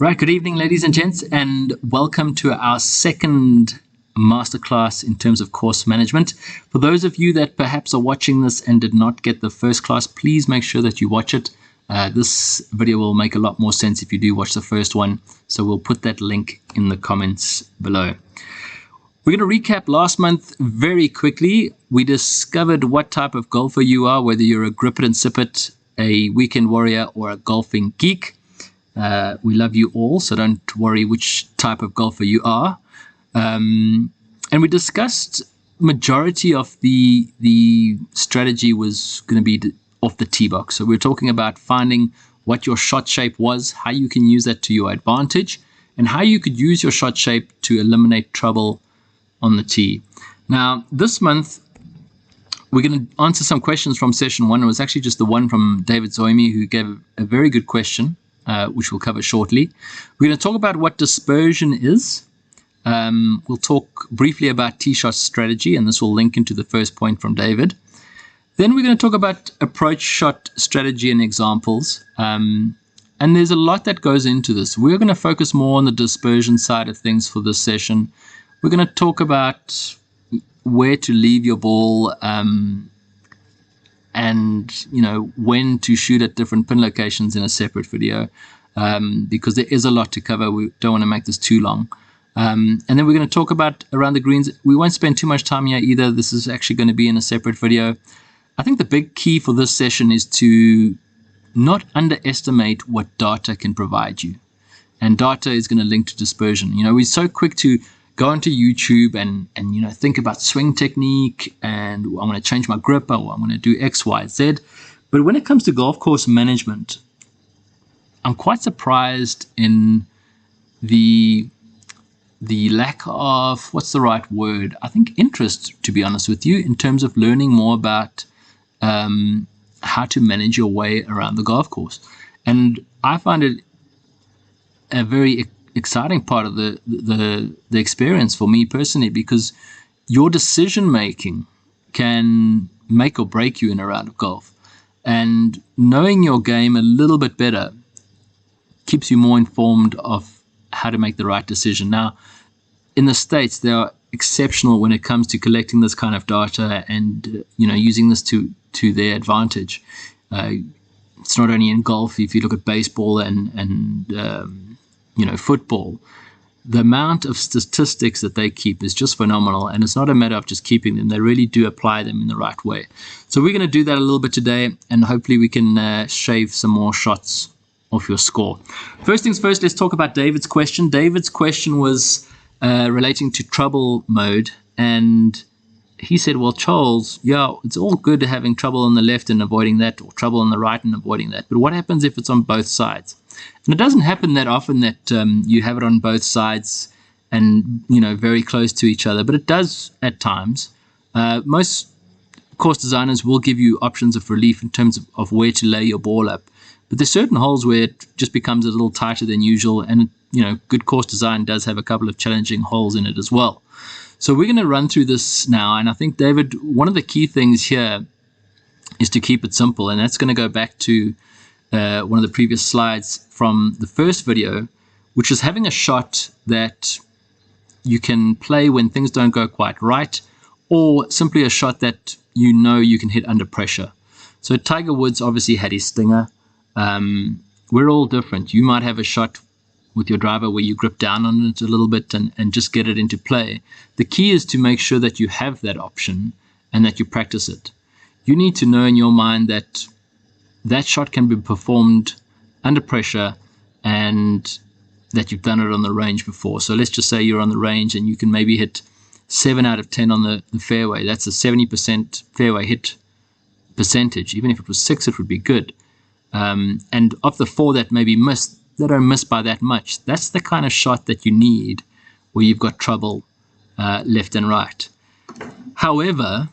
Right, good evening, ladies and gents, and welcome to our second masterclass in terms of course management. For those of you that perhaps are watching this and did not get the first class, please make sure that you watch it. This video will make a lot more sense if you do watch the first one, so we'll put that link in the comments below. We're going to recap last month very quickly. We discovered what type of golfer you are, whether you're a grip it and sip it, a weekend warrior, or a golfing geek. We love you all, so don't worry which type of golfer you are. And we discussed majority of the strategy was going to be off the tee box. So we're talking about finding what your shot shape was, how you can use that to your advantage, and how you could use your shot shape to eliminate trouble on the tee. Now, this month, we're going to answer some questions from session one. It was actually just the one from David Zoimi, who gave a very good question, which we'll cover shortly. We're going to talk about what dispersion is. We'll talk briefly about tee shot strategy, and this will link into the first point from David. Then we're going to talk about approach shot strategy and examples. And there's a lot that goes into this. We're going to focus more on the dispersion side of things for this session. We're going to talk about where to leave your ball, and when to shoot at different pin locations in a separate video, because there is a lot to cover. We don't want to make this too long. And then we're going to talk about around the greens. We won't spend too much time here either. This is actually going to be in a separate video. I think the big key for this session is to not underestimate what data can provide you. And data is going to link to dispersion. We're so quick to go onto YouTube and think about swing technique, and I want to change my grip, or I'm going to do X, Y, Z. But when it comes to golf course management, I'm quite surprised in the lack of, what's the right word? I think interest, to be honest with you, in terms of learning more about how to manage your way around the golf course. And I find it a very exciting part of the experience for me personally, because your decision making can make or break you in a round of golf, and knowing your game a little bit better keeps you more informed of how to make the right decision. Now, in the States, they are exceptional when it comes to collecting this kind of data and using this to their advantage. It's not only in golf. If you look at baseball and football, the amount of statistics that they keep is just phenomenal, and it's not a matter of just keeping them. They really do apply them in the right way. So we're going to do that a little bit today, and hopefully we can shave some more shots off your score. First things first, let's talk about David's question. David's question was relating to trouble mode, and he said, well, Charles, yeah, it's all good having trouble on the left and avoiding that, or trouble on the right and avoiding that, but what happens if it's on both sides? And it doesn't happen that often that you have it on both sides and very close to each other, but it does at times. Most course designers will give you options of relief in terms of where to lay your ball up, but there's certain holes where it just becomes a little tighter than usual, and good course design does have a couple of challenging holes in it as well. So we're going to run through this now, and I think, David, one of the key things here is to keep it simple, and that's going to go back to one of the previous slides from the first video, which is having a shot that you can play when things don't go quite right, or simply a shot that you can hit under pressure. So Tiger Woods obviously had his stinger. We're all different. You might have a shot with your driver where you grip down on it a little bit and just get it into play. The key is to make sure that you have that option and that you practice it. You need to know in your mind that that shot can be performed under pressure, and that you've done it on the range before. So let's just say you're on the range and you can maybe hit 7 out of 10 on the fairway. That's a 70% fairway hit percentage. Even if it was 6, it would be good. And of the 4 that maybe missed, they don't miss by that much. That's the kind of shot that you need where you've got trouble left and right. However,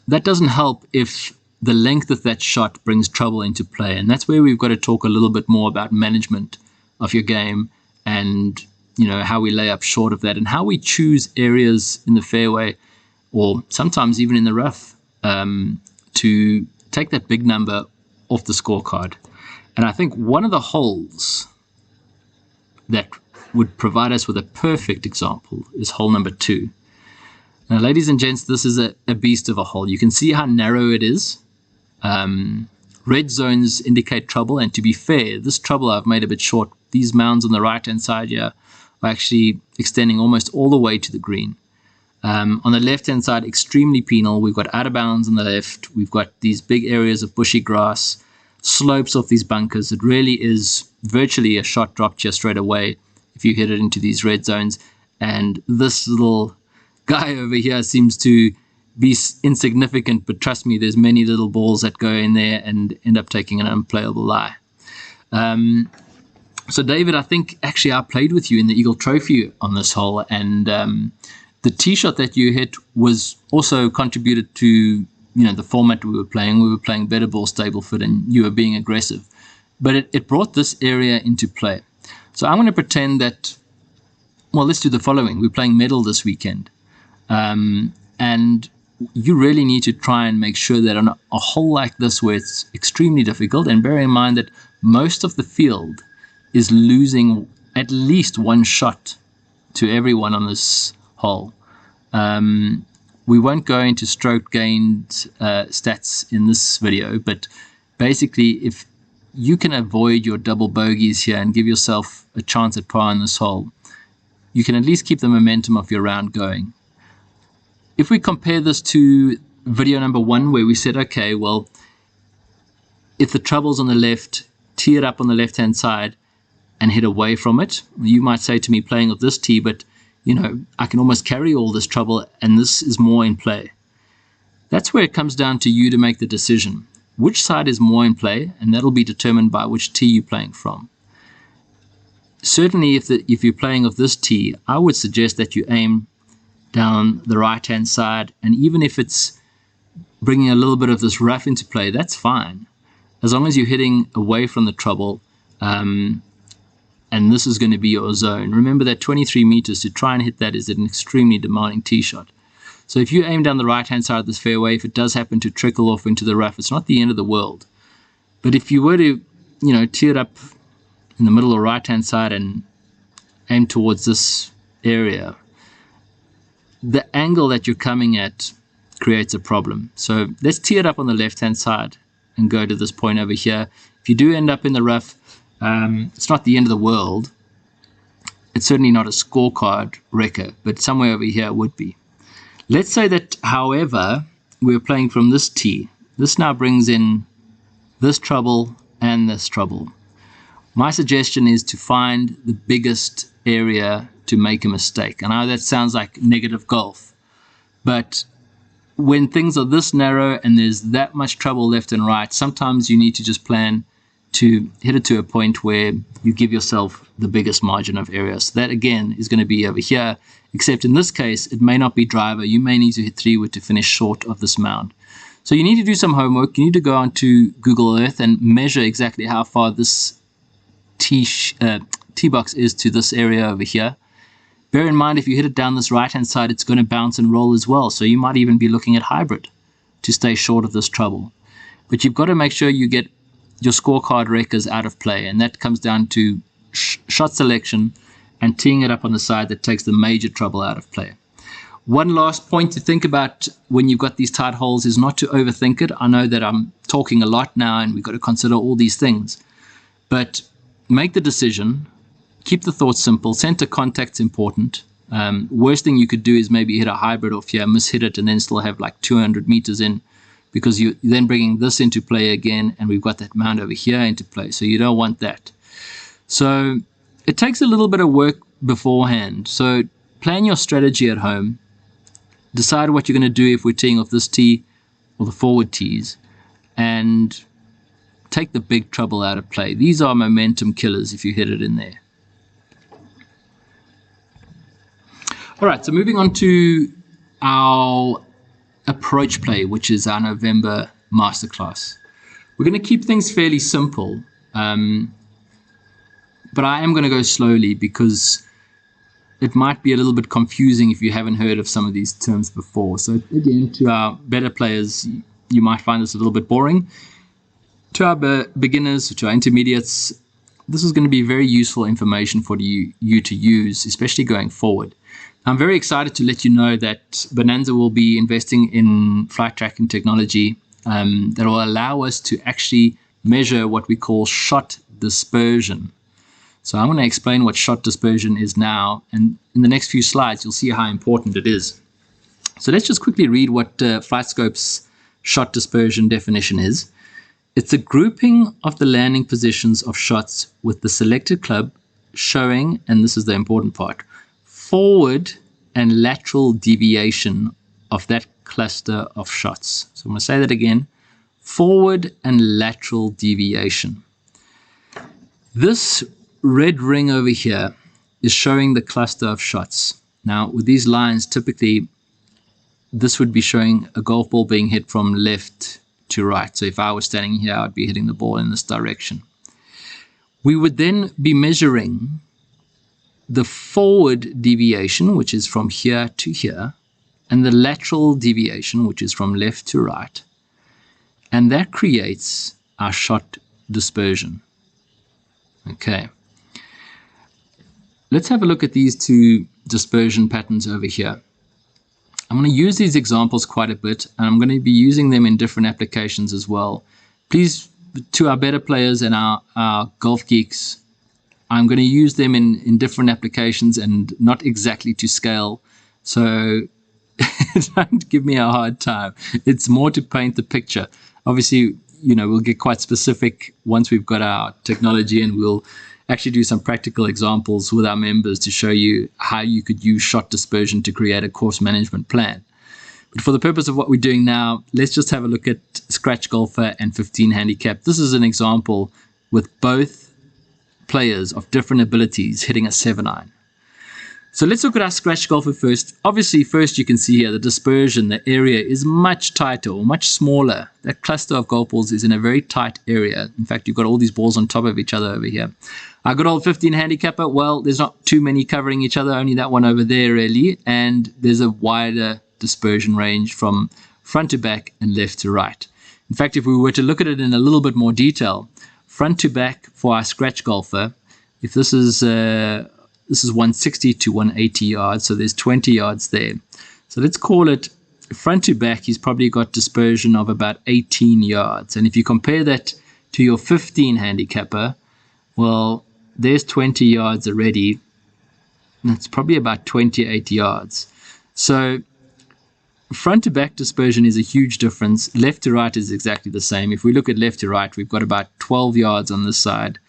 that doesn't help if the length of that shot brings trouble into play, and that's where we've got to talk a little bit more about management of your game, and how we lay up short of that, and how we choose areas in the fairway, or sometimes even in the rough, to take that big number off the scorecard. And I think one of the holes that would provide us with a perfect example is hole number 2. Now, ladies and gents, this is a beast of a hole. You can see how narrow it is. Red zones indicate trouble, and to be fair, this trouble I've made a bit short. These mounds on the right-hand side here are actually extending almost all the way to the green. On the left-hand side, extremely penal. We've got out of bounds on the left. We've got these big areas of bushy grass, slopes off these bunkers. It really is virtually a shot dropped here straight away if you hit it into these red zones. And this little guy over here seems to be insignificant, but trust me, there's many little balls that go in there and end up taking an unplayable lie. So David, I think actually I played with you in the Eagle Trophy on this hole, and the tee shot that you hit was also contributed to the format we were playing. We were playing better ball, stable foot, and you were being aggressive. But it brought this area into play. So I'm going to pretend that, well, let's do the following. We're playing medal this weekend. And you really need to try and make sure that on a hole like this where it's extremely difficult, and bear in mind that most of the field is losing at least one shot to everyone on this hole. We won't go into stroke gained stats in this video, but basically if you can avoid your double bogeys here and give yourself a chance at par in this hole, you can at least keep the momentum of your round going. If we compare this to video number 1, where we said, okay, well, if the trouble's on the left, tee it up on the left-hand side and hit away from it. You might say to me, playing with this tee, but I can almost carry all this trouble and this is more in play. That's where it comes down to you to make the decision. Which side is more in play? And that'll be determined by which tee you're playing from. Certainly, if you're playing with this tee, I would suggest that you aim down the right-hand side, and even if it's bringing a little bit of this rough into play, that's fine, as long as you're hitting away from the trouble, and this is going to be your zone. Remember that 23 meters, to try and hit that is an extremely demanding tee shot. So if you aim down the right-hand side of this fairway, if it does happen to trickle off into the rough, it's not the end of the world. But if you were to, tee it up in the middle or right-hand side and aim towards this area, the angle that you're coming at creates a problem. So let's tee it up on the left-hand side and go to this point over here. If you do end up in the rough, it's not the end of the world. It's certainly not a scorecard wrecker, but somewhere over here would be. Let's say that, however, we're playing from this tee. This now brings in this trouble and this trouble. My suggestion is to find the biggest area to make a mistake. I know that sounds like negative golf, but when things are this narrow and there's that much trouble left and right, sometimes you need to just plan to hit it to a point where you give yourself the biggest margin of error. So that again is going to be over here, except in this case it may not be driver. You may need to hit 3-wood to finish short of this mound. So you need to do some homework. You need to go onto Google Earth and measure exactly how far this tee box is to this area over here. Bear in mind, if you hit it down this right-hand side, it's going to bounce and roll as well. So you might even be looking at hybrid to stay short of this trouble. But you've got to make sure you get your scorecard wreckers out of play. And that comes down to shot selection and teeing it up on the side that takes the major trouble out of play. One last point to think about when you've got these tight holes is not to overthink it. I know that I'm talking a lot now and we've got to consider all these things. But make the decision. Keep the thoughts simple. Center contact's important. Worst thing you could do is maybe hit a hybrid off here, mishit it, and then still have like 200 meters in, because you're then bringing this into play again, and we've got that mound over here into play. So you don't want that. So it takes a little bit of work beforehand. So plan your strategy at home. Decide what you're going to do if we're teeing off this tee or the forward tees, and take the big trouble out of play. These are momentum killers if you hit it in there. All right, so moving on to our approach play, which is our November masterclass. We're going to keep things fairly simple, but I am going to go slowly because it might be a little bit confusing if you haven't heard of some of these terms before. So again, to our better players, you might find this a little bit boring. To our beginners, to our intermediates, this is going to be very useful information for you to use, especially going forward. I'm very excited to let you know that Bonanza will be investing in flight tracking technology that will allow us to actually measure what we call shot dispersion. So I'm going to explain what shot dispersion is now, and in the next few slides you'll see how important it is. So let's just quickly read what FlightScope's shot dispersion definition is. It's a grouping of the landing positions of shots with the selected club showing, and this is the important part, forward and lateral deviation of that cluster of shots. So I'm going to say that again, forward and lateral deviation. This red ring over here is showing the cluster of shots. Now with these lines, typically this would be showing a golf ball being hit from left to right. So if I was standing here, I'd be hitting the ball in this direction. We would then be measuring the forward deviation, which is from here to here, and the lateral deviation, which is from left to right. And that creates our shot dispersion. Okay. Let's have a look at these two dispersion patterns over here. I'm going to use these examples quite a bit, and I'm going to be using them in different applications as well. Please, to our better players and our golf geeks, I'm going to use them in different applications and not exactly to scale. So don't give me a hard time. It's more to paint the picture. Obviously, we'll get quite specific once we've got our technology, and we'll actually do some practical examples with our members to show you how you could use shot dispersion to create a course management plan. But for the purpose of what we're doing now, let's just have a look at Scratch Golfer and 15 Handicap. This is an example with both players of different abilities hitting a 7-iron. So let's look at our Scratch Golfer first. Obviously, first you can see here the dispersion, the area is much tighter or much smaller. That cluster of golf balls is in a very tight area. In fact, you've got all these balls on top of each other over here. Our good old 15 handicapper, well, there's not too many covering each other, only that one over there really, and there's a wider dispersion range from front to back and left to right. In fact, if we were to look at it in a little bit more detail, front to back for our Scratch Golfer, if this is 160 to 180 yards, so there's 20 yards there. So let's call it front to back, he's probably got dispersion of about 18 yards. And if you compare that to your 15 handicapper, well, there's 20 yards already. That's probably about 28 yards. So front to back dispersion is a huge difference. Left to right is exactly the same. If we look at left to right, we've got about 12 yards on this side,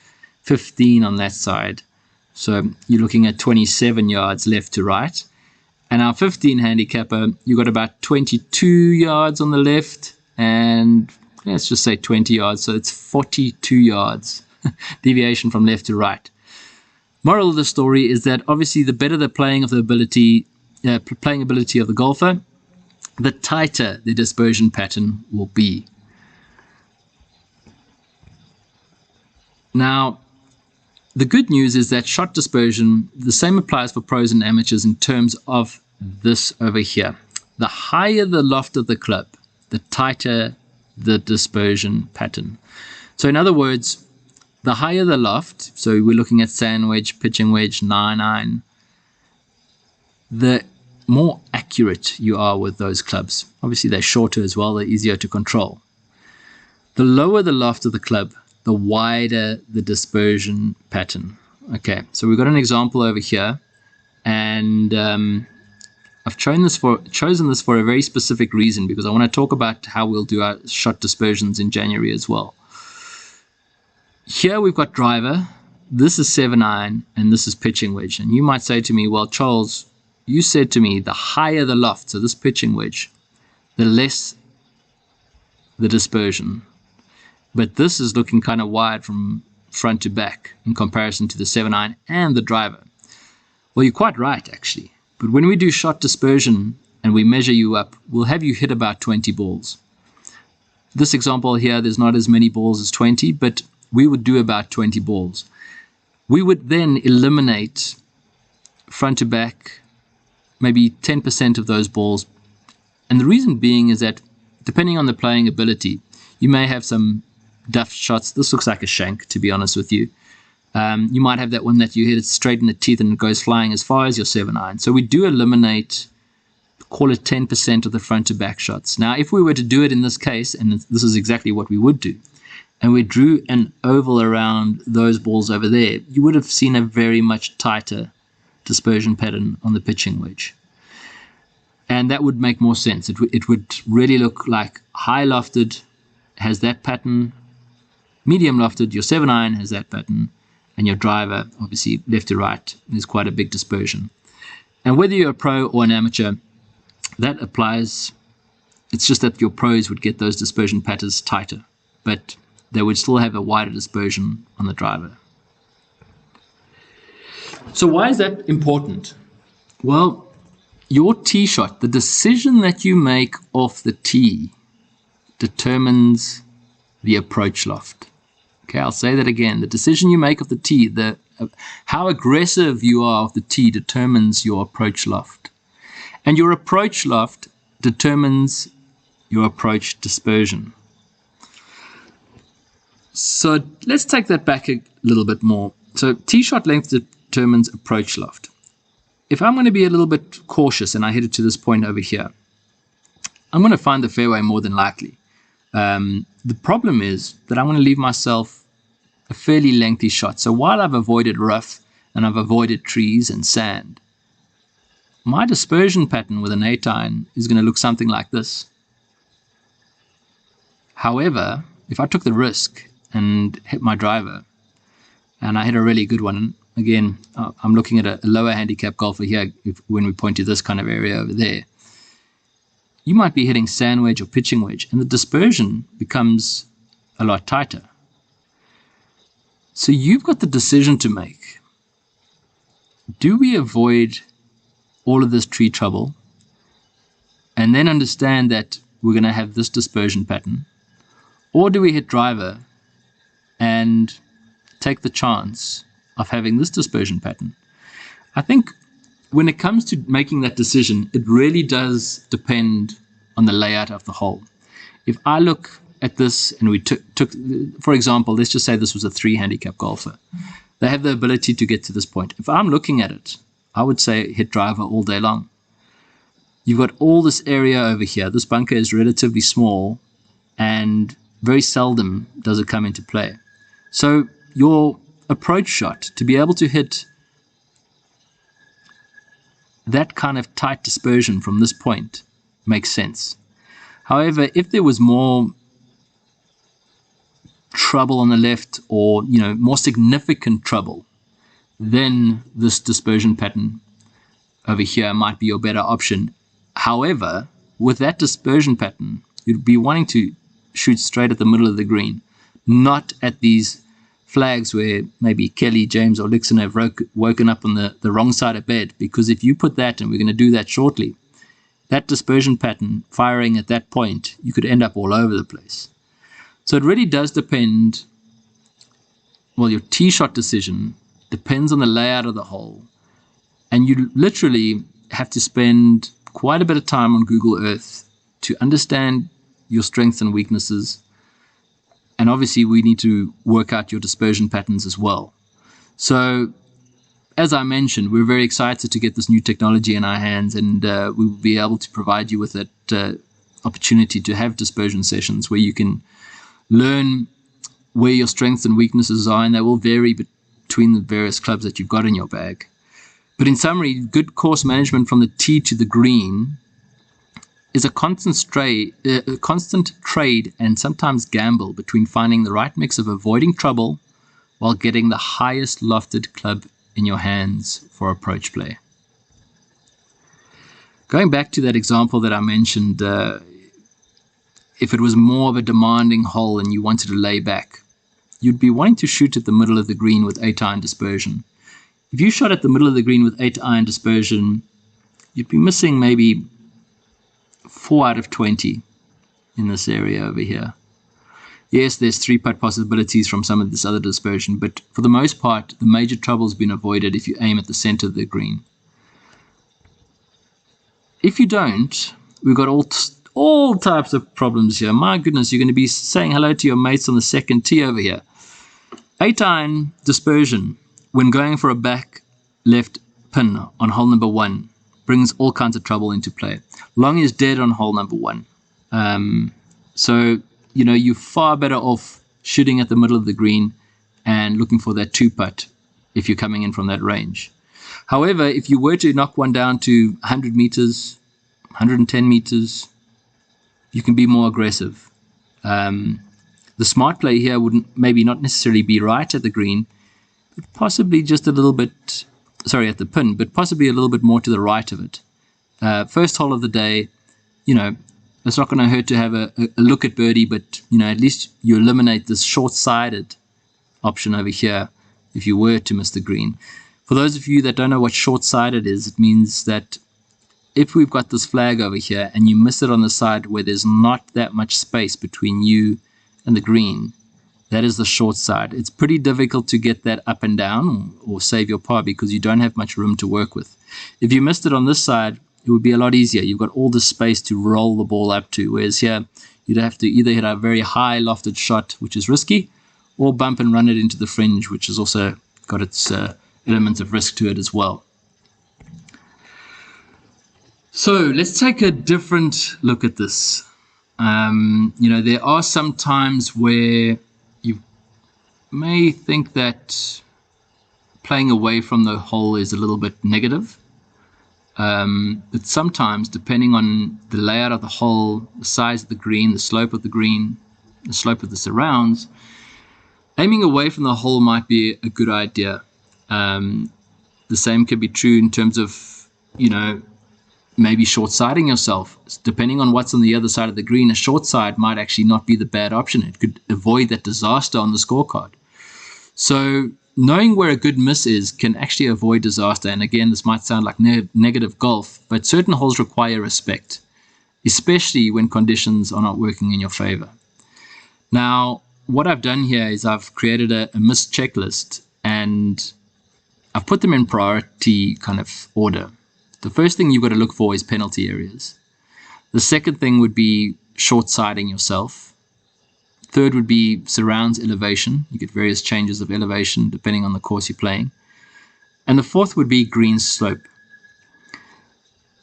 15 on that side. So you're looking at 27 yards left to right. And our 15 handicapper, you've got about 22 yards on the left, and let's just say 20 yards. So it's 42 yards deviation from left to right. Moral of the story is that obviously the better the playing ability of the golfer, the tighter the dispersion pattern will be. Now, the good news is that shot dispersion, the same applies for pros and amateurs in terms of this over here. The higher the loft of the club, the tighter the dispersion pattern. So in other words, the higher the loft, so we're looking at sand wedge, pitching wedge, 9-iron, the more accurate you are with those clubs. Obviously they're shorter as well, they're easier to control. The lower the loft of the club, the wider the dispersion pattern. Okay, so we've got an example over here, and I've chosen this for a very specific reason, because I want to talk about how we'll do our shot dispersions in January as well. Here we've got driver, this is 7-iron, and this is pitching wedge. And you might say to me, well, Charles, you said to me the higher the loft, so this pitching wedge, the less the dispersion. But this is looking kind of wide from front to back in comparison to the 7-iron and the driver. Well, you're quite right, actually. But when we do shot dispersion and we measure you up, we'll have you hit about 20 balls. This example here, there's not as many balls as 20, but we would do about 20 balls. We would then eliminate front to back, maybe 10% of those balls. And the reason being is that depending on the playing ability, you may have some duff shots. This looks like a shank, to be honest with you. You might have that one that you hit it straight in the teeth and it goes flying as far as your 7-iron. So we do eliminate, call it 10% of the front to back shots. Now, if we were to do it in this case, and this is exactly what we would do, and we drew an oval around those balls over there, you would have seen a very much tighter dispersion pattern on the pitching wedge. And that would make more sense. It would really look like high lofted has that pattern, medium lofted, your 7-iron has that pattern, and your driver, obviously left to right, there's quite a big dispersion. And whether you're a pro or an amateur, that applies. It's just that your pros would get those dispersion patterns tighter, but they would still have a wider dispersion on the driver. So why is that important? Well, your tee shot, the decision that you make off the tee determines the approach loft. Okay, I'll say that again. The decision you make of the tee, how aggressive you are of the tee determines your approach loft. And your approach loft determines your approach dispersion. So let's take that back a little bit more. So tee shot length determines approach loft. If I'm going to be a little bit cautious and I hit it to this point over here, I'm going to find the fairway more than likely. The problem is that I'm going to leave myself a fairly lengthy shot. So while I've avoided rough and I've avoided trees and sand, my dispersion pattern with an 8-iron is going to look something like this. However, if I took the risk and hit my driver, and I hit a really good one, again, I'm looking at a lower handicap golfer here when we point to this kind of area over there, you might be hitting sand wedge or pitching wedge, and the dispersion becomes a lot tighter. So you've got the decision to make. Do we avoid all of this tree trouble and then understand that we're going to have this dispersion pattern? Or do we hit driver and take the chance of having this dispersion pattern? I think when it comes to making that decision, it really does depend on the layout of the hole. If I look at this and we took, for example, let's just say this was a 3 handicap golfer. They have the ability to get to this point. If I'm looking at it, I would say hit driver all day long. You've got all this area over here. This bunker is relatively small and very seldom does it come into play. So your approach shot, to be able to hit that kind of tight dispersion from this point, makes sense. However, if there was more trouble on the left, or more significant trouble, then this dispersion pattern over here might be your better option. However, with that dispersion pattern, you'd be wanting to shoot straight at the middle of the green, not at these flags where maybe Kelly, James, or Lixon have woken up on the wrong side of bed. Because if you put that, and we're going to do that shortly, that dispersion pattern firing at that point, you could end up all over the place. So it really does depend. Well, your tee shot decision depends on the layout of the hole, and you literally have to spend quite a bit of time on Google Earth to understand your strengths and weaknesses. And obviously we need to work out your dispersion patterns as well. So as I mentioned, we're very excited to get this new technology in our hands, and we will be able to provide you with that opportunity to have dispersion sessions where you can learn where your strengths and weaknesses are, and they will vary between the various clubs that you've got in your bag. But in summary, good course management from the tee to the green is a constant trade and sometimes gamble between finding the right mix of avoiding trouble while getting the highest lofted club in your hands for approach play. Going back to that example that I mentioned, if it was more of a demanding hole and you wanted to lay back, you'd be wanting to shoot at the middle of the green with 8-iron dispersion. If you shot at the middle of the green with 8-iron dispersion, you'd be missing maybe 4 out of 20 in this area over here. Yes, there's 3-putt possibilities from some of this other dispersion, but for the most part, the major trouble has been avoided if you aim at the center of the green. If you don't, we've got all types of problems here. My goodness, you're going to be saying hello to your mates on the second tee over here. 8-iron dispersion, when going for a back left pin on hole number 1, brings all kinds of trouble into play. Long is dead on hole number 1. So, you're far better off shooting at the middle of the green and looking for that 2-putt if you're coming in from that range. However, if you were to knock one down to 100 meters, 110 meters, you can be more aggressive. The smart play here would maybe not necessarily be right at the green, but possibly just a little bit, at the pin, but possibly a little bit more to the right of it. First hole of the day, it's not going to hurt to have a look at birdie, but, at least you eliminate this short-sided option over here if you were to miss the green. For those of you that don't know what short-sided is, it means that if we've got this flag over here and you miss it on the side where there's not that much space between you and the green, that is the short side. It's pretty difficult to get that up and down or save your par because you don't have much room to work with. If you missed it on this side, it would be a lot easier. You've got all the space to roll the ball up to, whereas here you'd have to either hit a very high lofted shot, which is risky, or bump and run it into the fringe, which has also got its elements of risk to it as well. So let's take a different look at this. There are some times where you may think that playing away from the hole is a little bit negative. But sometimes, depending on the layout of the hole, the size of the green, the slope of the green, the slope of the surrounds, aiming away from the hole might be a good idea. The same could be true in terms of, maybe short-siding yourself. Depending on what's on the other side of the green, a short side might actually not be the bad option. It could avoid that disaster on the scorecard. So knowing where a good miss is can actually avoid disaster. And again, this might sound like negative golf, but certain holes require respect, especially when conditions are not working in your favor. Now, what I've done here is I've created a miss checklist, and I've put them in priority kind of order. The first thing you've got to look for is penalty areas. The second thing would be short-siding yourself. Third would be surrounds elevation. You get various changes of elevation depending on the course you're playing. And the fourth would be green slope.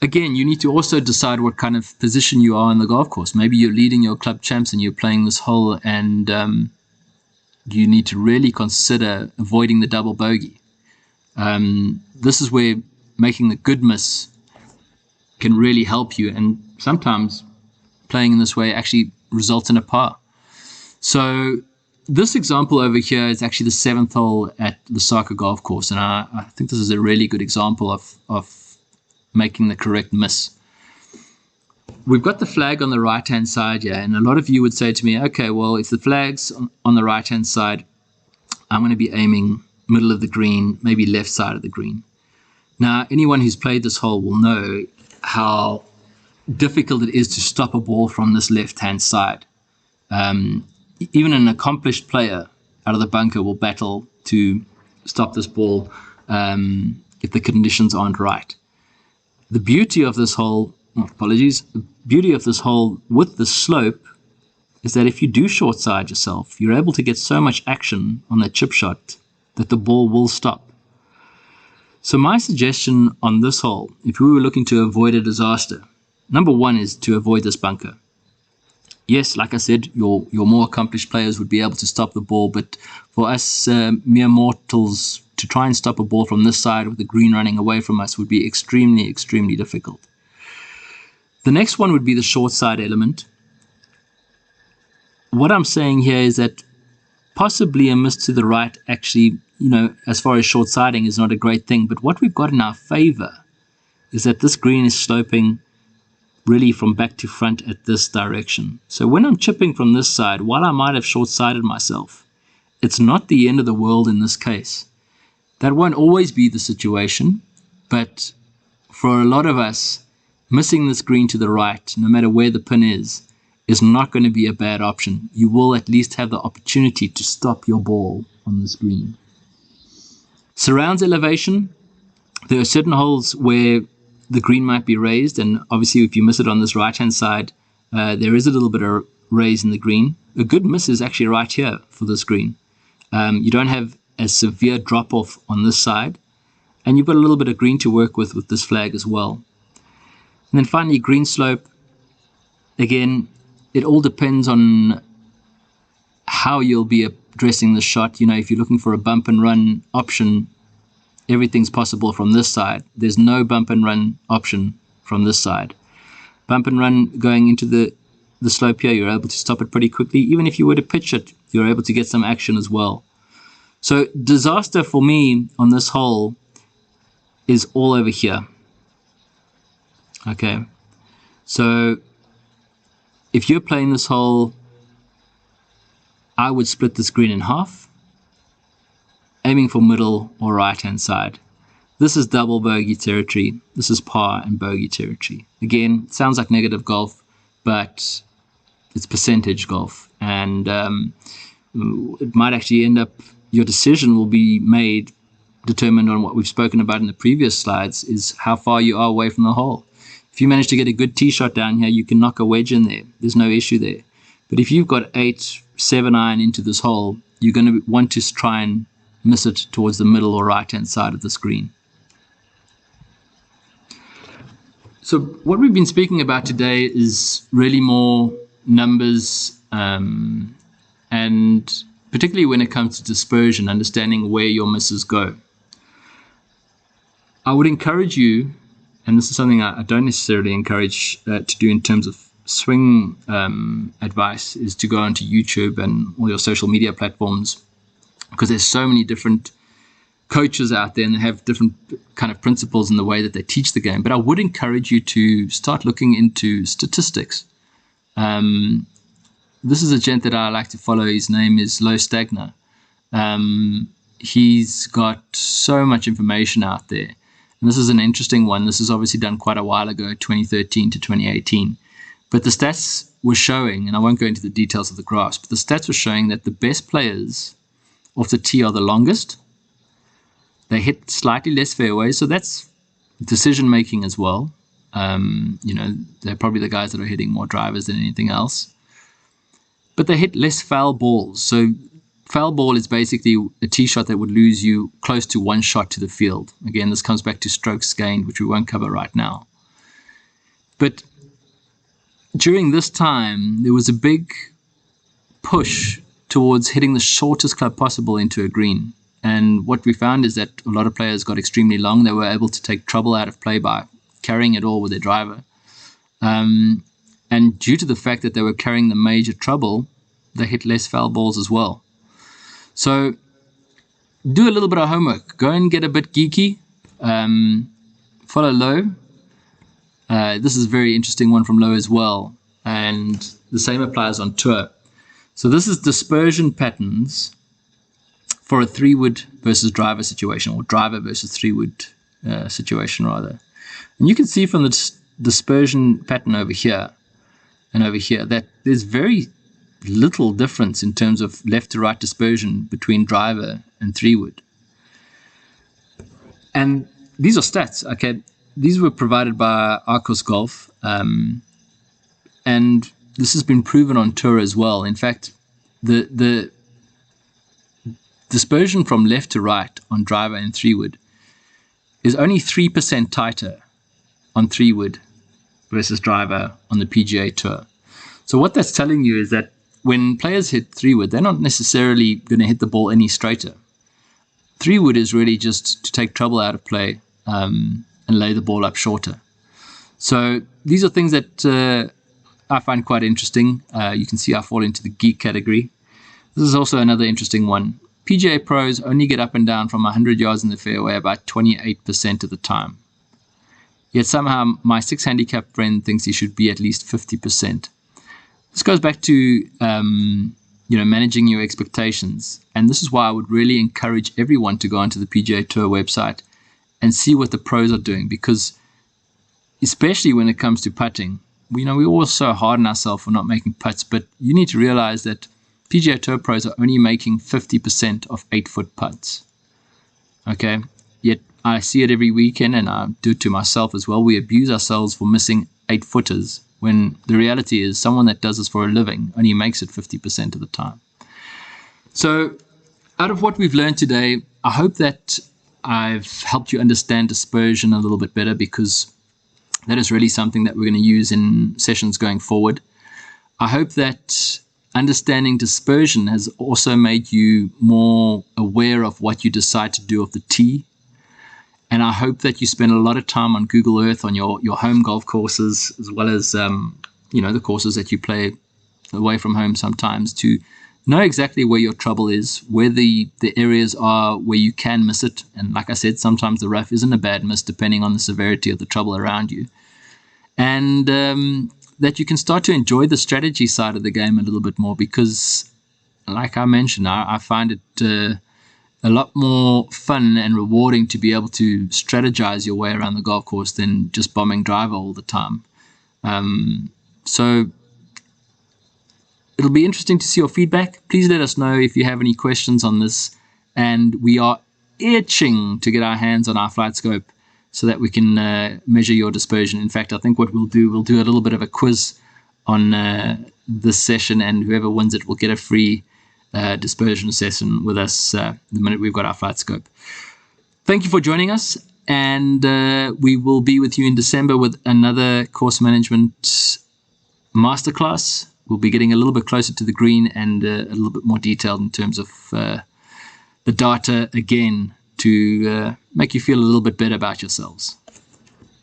Again, you need to also decide what kind of position you are on the golf course. Maybe you're leading your club champs and you're playing this hole, and you need to really consider avoiding the double bogey. This is where making the good miss can really help you, and sometimes playing in this way actually results in a par. So this example over here is actually the 7th hole at the Saka golf course, and I think this is a really good example of making the correct miss. We've got the flag on the right-hand side here, and a lot of you would say to me, okay, well, if the flag's on the right-hand side, I'm going to be aiming middle of the green, maybe left side of the green. Now, anyone who's played this hole will know how difficult it is to stop a ball from this left-hand side. Even an accomplished player out of the bunker will battle to stop this ball if the conditions aren't right. The beauty of this hole, the beauty of this hole with the slope is that if you do short side yourself, you're able to get so much action on that chip shot that the ball will stop. So my suggestion on this hole, if we were looking to avoid a disaster, number one is to avoid this bunker. Yes, like I said, your more accomplished players would be able to stop the ball, but for us mere mortals to try and stop a ball from this side with the green running away from us would be extremely, extremely difficult. The next one would be the short side element. What I'm saying here is that possibly a miss to the right actually, as far as short siding is not a great thing, but what we've got in our favor is that this green is sloping really from back to front at this direction. So when I'm chipping from this side, while I might have short-sided myself, it's not the end of the world in this case. That won't always be the situation, but for a lot of us, missing this green to the right, no matter where the pin is not going to be a bad option. You will at least have the opportunity to stop your ball on this green. Surrounds elevation. There are certain holes where the green might be raised, and obviously if you miss it on this right-hand side, there is a little bit of raise in the green. A good miss is actually right here for this green. You don't have a severe drop-off on this side, and you've got a little bit of green to work with this flag as well. And then finally, green slope. Again, it all depends on how you'll be addressing the shot. You know, if you're looking for a bump and run option, everything's possible from this side. There's no bump and run option from this side. Bump and run going into the slope here, you're able to stop it pretty quickly. Even if you were to pitch it, you're able to get some action as well. So disaster for me on this hole is all over here. Okay, so if you're playing this hole, I would split this green in half, aiming for middle or right-hand side. This is double bogey territory. This is par and bogey territory. Again, it sounds like negative golf, but it's percentage golf. And it might actually end up, your decision will be made, determined on what we've spoken about in the previous slides, is how far you are away from the hole. If you manage to get a good tee shot down here, you can knock a wedge in there. There's no issue there. But if you've got 8, 7 iron into this hole, you're going to want to try and miss it towards the middle or right-hand side of the screen. So what we've been speaking about today is really more numbers, and particularly when it comes to dispersion, understanding where your misses go. I would encourage you, and this is something I don't necessarily encourage to do in terms of swing advice, is to go onto YouTube and all your social media platforms, because there's so many different coaches out there and they have different kind of principles in the way that they teach the game. But I would encourage you to start looking into statistics. This is a gent that I like to follow. His name is Lo Stagner. He's got so much information out there. And this is an interesting one. This is obviously done quite a while ago, 2013 to 2018. But the stats were showing, and I won't go into the details of the graphs, but the stats were showing that the best players off the tee are the longest. They hit slightly less fairways, so that's decision making as well. You know, they're probably the guys that are hitting more drivers than anything else. But they hit less foul balls. So foul ball is basically a tee shot that would lose you close to 1 shot to the field. Again, this comes back to strokes gained, which we won't cover right now. But during this time, there was a big push towards hitting the shortest club possible into a green. And what we found is that a lot of players got extremely long. They were able to take trouble out of play by carrying it all with their driver. And due to the fact that they were carrying the major trouble, they hit less foul balls as well. So do a little bit of homework. Go and get a bit geeky. Follow Lo. This is a very interesting one from Lo as well. And the same applies on tour. So this is dispersion patterns for a 3-wood versus driver situation, or driver versus 3-wood situation rather. And you can see from the dispersion pattern over here and over here that there's very little difference in terms of left to right dispersion between driver and 3-wood. And these are stats, okay? These were provided by Arcos Golf, and this has been proven on tour as well. In fact, the dispersion from left to right on driver and 3-wood is only 3% tighter on 3-wood versus driver on the PGA Tour. So what that's telling you is that when players hit 3-wood, they're not necessarily going to hit the ball any straighter. 3-wood is really just to take trouble out of play and lay the ball up shorter. So these are things that I find quite interesting. You can see I fall into the geek category. This is also another interesting one. PGA pros only get up and down from 100 yards in the fairway about 28% of the time. Yet somehow my 6 handicap friend thinks he should be at least 50%. This goes back to managing your expectations. And this is why I would really encourage everyone to go onto the PGA Tour website and see what the pros are doing, because especially when it comes to putting, we all so hard on ourselves for not making putts, but you need to realize that PGA Tour pros are only making 50% of 8-foot putts. Okay, yet I see it every weekend, and I do it to myself as well. We abuse ourselves for missing 8-footers when the reality is someone that does this for a living only makes it 50% of the time. So out of what we've learned today, I hope that I've helped you understand dispersion a little bit better, because that is really something that we're going to use in sessions going forward. I hope that understanding dispersion has also made you more aware of what you decide to do with the tee. And I hope that you spend a lot of time on Google Earth on your home golf courses, as well as the courses that you play away from home sometimes, to know exactly where your trouble is, where the areas are where you can miss it. And like I said, sometimes the rough isn't a bad miss depending on the severity of the trouble around you. And that you can start to enjoy the strategy side of the game a little bit more, because like I mentioned, I find it a lot more fun and rewarding to be able to strategize your way around the golf course than just bombing driver all the time. So it'll be interesting to see your feedback. Please let us know if you have any questions on this. And we are itching to get our hands on our flight scope so that we can measure your dispersion. In fact, I think what we'll do a little bit of a quiz on this session, and whoever wins it will get a free dispersion session with us the minute we've got our flight scope. Thank you for joining us, and we will be with you in December with another course management masterclass. We'll be getting a little bit closer to the green and a little bit more detailed in terms of the data again, to make you feel a little bit better about yourselves.